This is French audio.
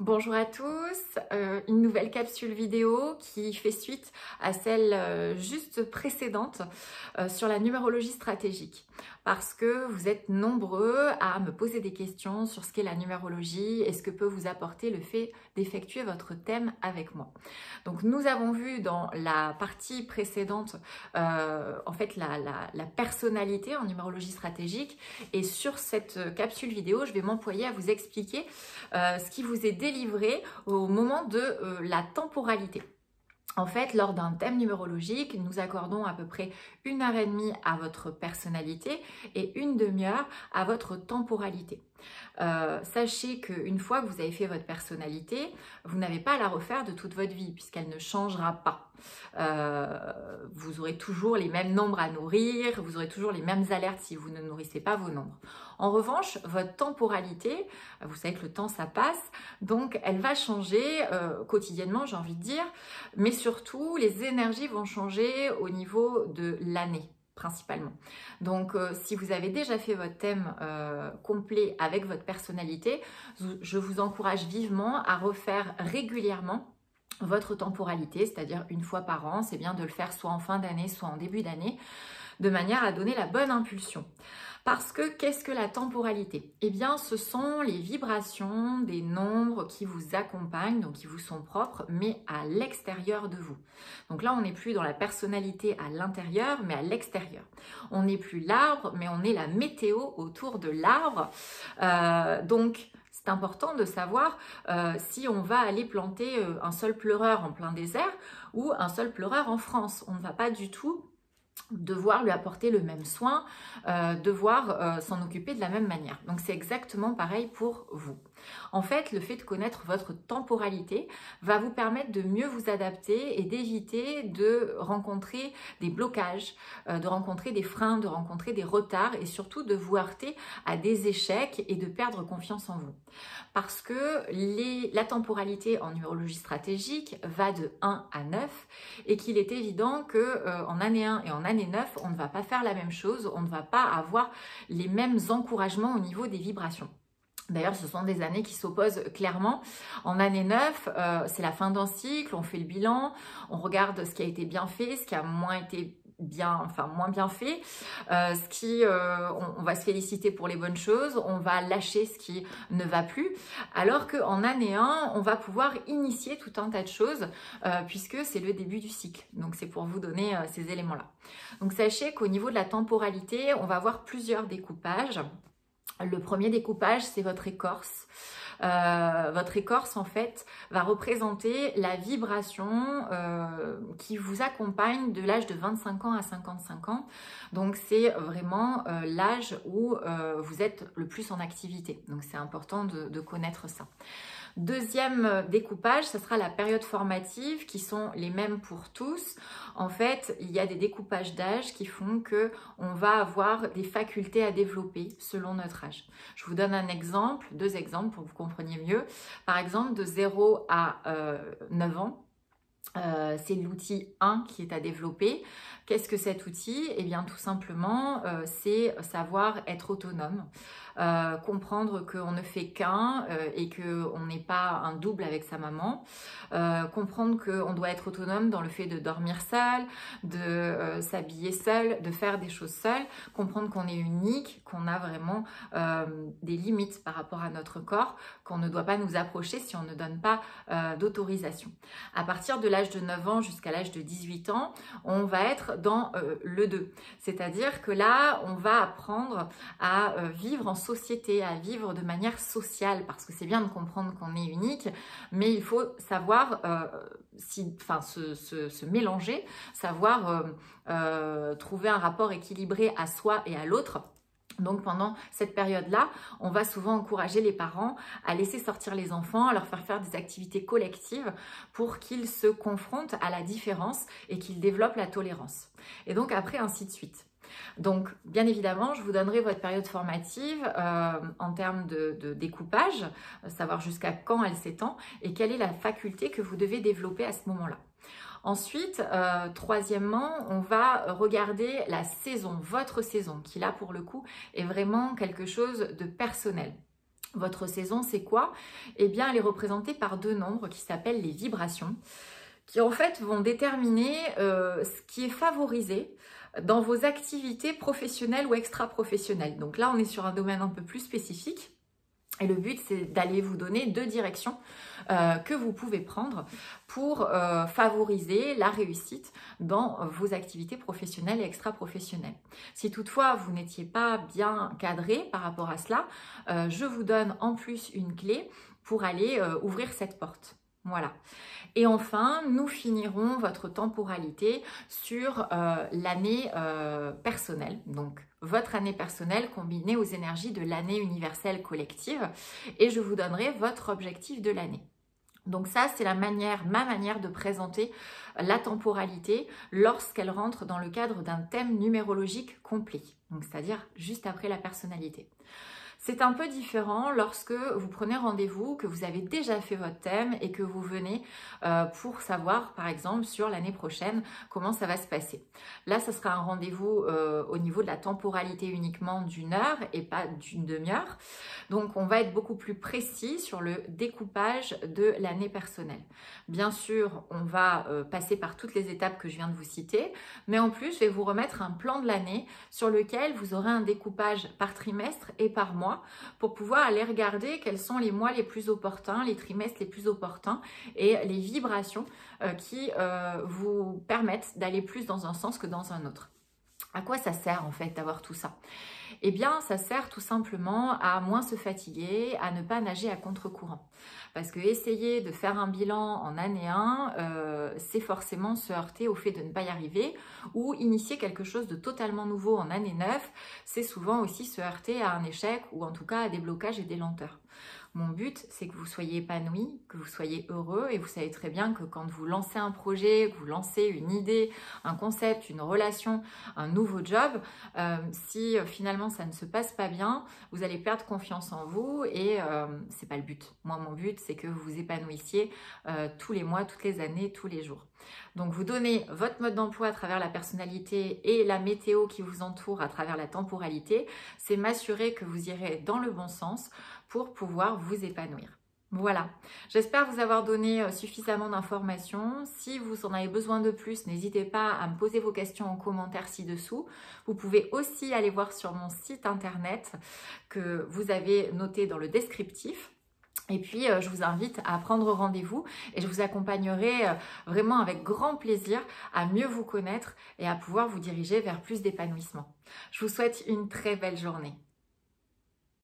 Bonjour à tous, une nouvelle capsule vidéo qui fait suite à celle juste précédente sur la numérologie stratégique. Parce que vous êtes nombreux à me poser des questions sur ce qu'est la numérologie et ce que peut vous apporter le fait d'effectuer votre thème avec moi. Donc nous avons vu dans la partie précédente en fait la personnalité en numérologie stratégique, et sur cette capsule vidéo je vais m'employer à vous expliquer ce qui vous est délivré au moment de la temporalité. En fait, lors d'un thème numérologique, nous accordons à peu près 1h30 à votre personnalité et 1/2 à votre temporalité. Sachez qu'une fois que vous avez fait votre personnalité, vous n'avez pas à la refaire de toute votre vie puisqu'elle ne changera pas. Vous aurez toujours les mêmes nombres à nourrir, vous aurez toujours les mêmes alertes si vous ne nourrissez pas vos nombres. En revanche, votre temporalité, vous savez que le temps ça passe, donc elle va changer quotidiennement, j'ai envie de dire, mais surtout les énergies vont changer au niveau de l'année principalement. Donc si vous avez déjà fait votre thème complet avec votre personnalité, je vous encourage vivement à refaire régulièrement votre temporalité, c'est-à-dire une fois par an. C'est bien de le faire soit en fin d'année, soit en début d'année, de manière à donner la bonne impulsion. Parce que qu'est-ce que la temporalité? Eh bien, ce sont les vibrations des nombres qui vous accompagnent, donc qui vous sont propres, mais à l'extérieur de vous. Donc là, on n'est plus dans la personnalité à l'intérieur, mais à l'extérieur. On n'est plus l'arbre, mais on est la météo autour de l'arbre. Donc, c'est important de savoir si on va aller planter un sol pleureur en plein désert ou un sol pleureur en France. On ne va pas du tout devoir lui apporter le même soin, devoir s'en occuper de la même manière. Donc c'est exactement pareil pour vous. En fait, le fait de connaître votre temporalité va vous permettre de mieux vous adapter et d'éviter de rencontrer des blocages, de rencontrer des freins, de rencontrer des retards et surtout de vous heurter à des échecs et de perdre confiance en vous. Parce que la temporalité en numérologie stratégique va de 1 à 9 et qu'il est évident qu'en année 1 et en année 9, on ne va pas faire la même chose, on ne va pas avoir les mêmes encouragements au niveau des vibrations. D'ailleurs, ce sont des années qui s'opposent clairement. En année 9, c'est la fin d'un cycle, on fait le bilan, on regarde ce qui a été bien fait, ce qui a moins été moins bien fait, on va se féliciter pour les bonnes choses, on va lâcher ce qui ne va plus, alors qu'en année 1, on va pouvoir initier tout un tas de choses puisque c'est le début du cycle. Donc c'est pour vous donner ces éléments-là. Donc sachez qu'au niveau de la temporalité, on va avoir plusieurs découpages. Le premier découpage, c'est votre écorce. Votre écorce, en fait, va représenter la vibration qui vous accompagne de l'âge de 25 ans à 55 ans. Donc, c'est vraiment l'âge où vous êtes le plus en activité. Donc, c'est important de connaître ça. Deuxième découpage, ce sera la période formative qui sont les mêmes pour tous. En fait, il y a des découpages d'âge qui font que on va avoir des facultés à développer selon notre âge. Je vous donne un exemple, 2 exemples pour que vous compreniez mieux. Par exemple, de 0 à 9 ans, c'est l'outil 1 qui est à développer. Qu'est-ce que cet outil? Eh bien, tout simplement, c'est savoir être autonome, comprendre qu'on ne fait qu'un et qu'on n'est pas un double avec sa maman, comprendre qu'on doit être autonome dans le fait de dormir seul, de s'habiller seul, de faire des choses seul, comprendre qu'on est unique, qu'on a vraiment des limites par rapport à notre corps, qu'on ne doit pas nous approcher si on ne donne pas d'autorisation. À partir de l'âge de 9 ans jusqu'à l'âge de 18 ans, on va être dans le 2. C'est-à-dire que là, on va apprendre à vivre en société, à vivre de manière sociale, parce que c'est bien de comprendre qu'on est unique, mais il faut savoir se mélanger, savoir trouver un rapport équilibré à soi et à l'autre. Donc pendant cette période-là, on va souvent encourager les parents à laisser sortir les enfants, à leur faire des activités collectives pour qu'ils se confrontent à la différence et qu'ils développent la tolérance. Et donc après, ainsi de suite. Donc, bien évidemment, je vous donnerai votre période formative en termes de découpage, savoir jusqu'à quand elle s'étend et quelle est la faculté que vous devez développer à ce moment-là. Ensuite, troisièmement, on va regarder la saison, votre saison, qui là pour le coup est vraiment quelque chose de personnel. Votre saison, c'est quoi? Eh bien, elle est représentée par 2 nombres qui s'appellent les vibrations, qui en fait vont déterminer ce qui est favorisé dans vos activités professionnelles ou extra-professionnelles. Donc là, on est sur un domaine un peu plus spécifique. Et le but, c'est d'aller vous donner 2 directions que vous pouvez prendre pour favoriser la réussite dans vos activités professionnelles et extra-professionnelles. Si toutefois, vous n'étiez pas bien cadré par rapport à cela, je vous donne en plus une clé pour aller ouvrir cette porte. Voilà. Et enfin, nous finirons votre temporalité sur l'année personnelle. Donc, votre année personnelle combinée aux énergies de l'année universelle collective. Et je vous donnerai votre objectif de l'année. Donc ça, c'est ma manière de présenter la temporalité lorsqu'elle rentre dans le cadre d'un thème numérologique complet. Donc, c'est-à-dire juste après la personnalité. C'est un peu différent lorsque vous prenez rendez-vous, que vous avez déjà fait votre thème et que vous venez pour savoir, par exemple, sur l'année prochaine, comment ça va se passer. Là, ce sera un rendez-vous au niveau de la temporalité uniquement d'1 heure et pas d'une demi-heure. Donc, on va être beaucoup plus précis sur le découpage de l'année personnelle. Bien sûr, on va passer par toutes les étapes que je viens de vous citer, mais en plus, je vais vous remettre un plan de l'année sur lequel vous aurez un découpage par trimestre et par mois, pour pouvoir aller regarder quels sont les mois les plus opportuns, les trimestres les plus opportuns et les vibrations qui vous permettent d'aller plus dans un sens que dans un autre. À quoi ça sert en fait d'avoir tout ça? Eh bien, ça sert tout simplement à moins se fatiguer, à ne pas nager à contre-courant. Parce que essayer de faire un bilan en année 1, c'est forcément se heurter au fait de ne pas y arriver, ou initier quelque chose de totalement nouveau en année 9, c'est souvent aussi se heurter à un échec, ou en tout cas à des blocages et des lenteurs. Mon but, c'est que vous soyez épanoui, que vous soyez heureux, et vous savez très bien que quand vous lancez un projet, que vous lancez une idée, un concept, une relation, un nouveau job, si finalement ça ne se passe pas bien, vous allez perdre confiance en vous et c'est pas le but. Moi, mon but, c'est que vous vous épanouissiez tous les mois, toutes les années, tous les jours. Donc, vous donnez votre mode d'emploi à travers la personnalité et la météo qui vous entoure à travers la temporalité. C'est m'assurer que vous irez dans le bon sens pour pouvoir vous épanouir. Voilà, j'espère vous avoir donné suffisamment d'informations. Si vous en avez besoin de plus, n'hésitez pas à me poser vos questions en commentaire ci-dessous. Vous pouvez aussi aller voir sur mon site internet que vous avez noté dans le descriptif. Et puis, je vous invite à prendre rendez-vous et je vous accompagnerai vraiment avec grand plaisir à mieux vous connaître et à pouvoir vous diriger vers plus d'épanouissement. Je vous souhaite une très belle journée.